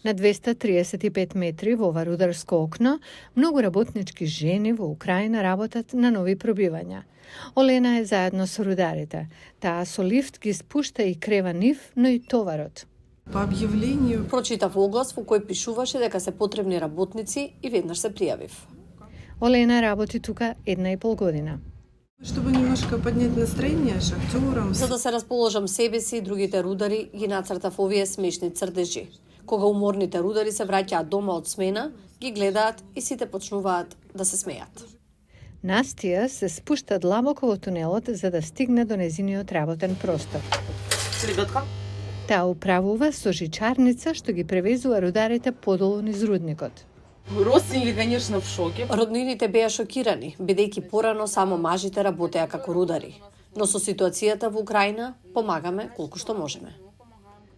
На 235 метри во ова рударско окно, многу работнички жени во Украина работат на нови пробивања. Олена е заедно со рударите. Таа со лифт ги спушта и крева нив, но и товарот. По објавленију Прочитав оглас во кој пишуваше дека се потребни работници и веднаш се пријавив. Олена работи тука 1,5 година. чтобы немножко поднять настроение шахтерам. За да се расположам себе си и другите рудари, ги нацртав овие смешни црдежи. Кога уморните рудари се враќаат дома од смена, ги гледаат и сите почнуваат да се смеат. Настија се спушта длабоко во тунелот за да стигне до незиниот работен простор. Таа управува со жичарница што ги превезува рударите подолу низ рудникот. Родственики, конечно, в шоке. Роднините беа шокирани, бидејќи порано само мажите работеа како рудари. Но со ситуацијата во Украина помагаме колку што можеме.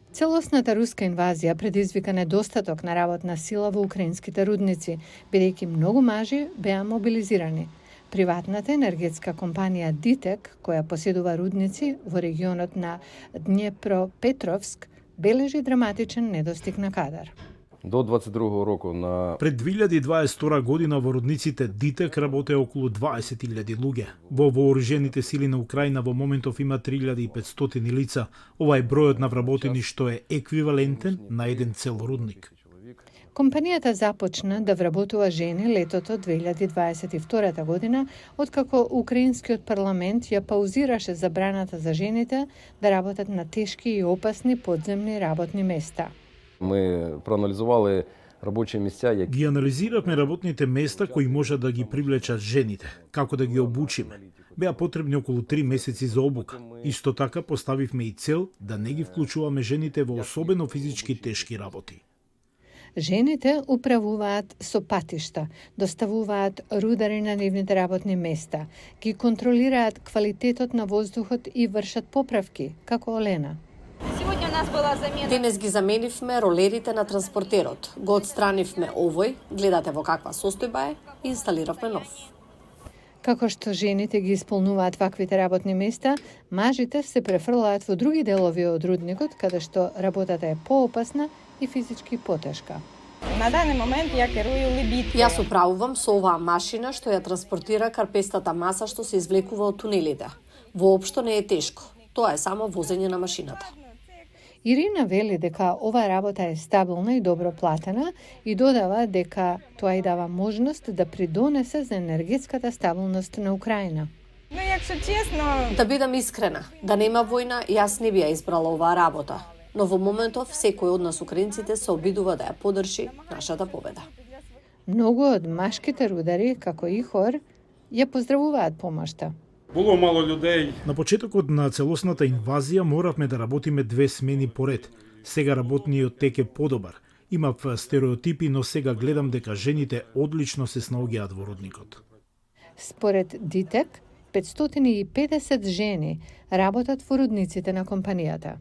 Целосната руска инвазија предизвика недостаток на работна сила во украинските рудници, бидејќи многу мажи беа мобилизирани. Приватната енергетска компанија Дитек, која поседува рудници во регионот на Днепропетровск, бележи драматичен недостиг на кадар. До 22 року на Пред 2022 година во рудниците Дитек работе околу 20.000 луѓе. Во вооружените сили на Украина во моментов има 3.500 лица. Ова е бројот на вработени што е еквивалентен на еден цел рудник. Компанијата започна да вработува жени летото 2022 година, откако украинскиот парламент ја паузираше забраната за жените да работат на тешки и опасни подземни работни места. Ми проанализували работни места які Ги анализиравме работните места кои може да ги привлечат жените, како да ги обучиме. Беа потребни околу 3 месеци за обука. Исто така поставивме и цел да не ги вклучуваме жените во особено физички тешки работи. Жените управуваат со патишта, доставуваат рудари на нивните работни места, ги контролираат квалитетот на воздухот и вршат поправки, како Олена. Денес ги заменивме ролерите на транспортерот. Го отстранивме овој, гледате во каква состојба е, и инсталиравме нов. Како што жените ги исполнуваат ваквите работни места, мажите се префрлаат во други делови од рудникот, каде што работата е поопасна и физички потешка. На даден момент ја керую лебитка. Јас управувам со оваа машина што ја транспортира карпестата маса што се извлекува од тунелите. Воопшто не е тешко. Тоа е само возење на машината. Ирина вели дека оваа работа е стабилна и добро платена и додава дека тоа и дава можност да придонесе за енергетската стабилност на Украина. Ну, якщо честно, Да бидам искрена, да нема војна, јас не би ја избрала оваа работа. Но во моментов секој од нас украинците се обидува да ја поддржи нашата победа. Многу од машките рудари, како Ихор, ја поздравуваат помошта. Було мало луѓе. На почетокот на целосната инвазија моравме да работиме 2 смени поред. Сега работниот тек е подобар. Имав стереотипи, но сега гледам дека жените одлично се снаоѓаат во рудникот. Според Дитек, 550 жени работат во рудниците на компанијата.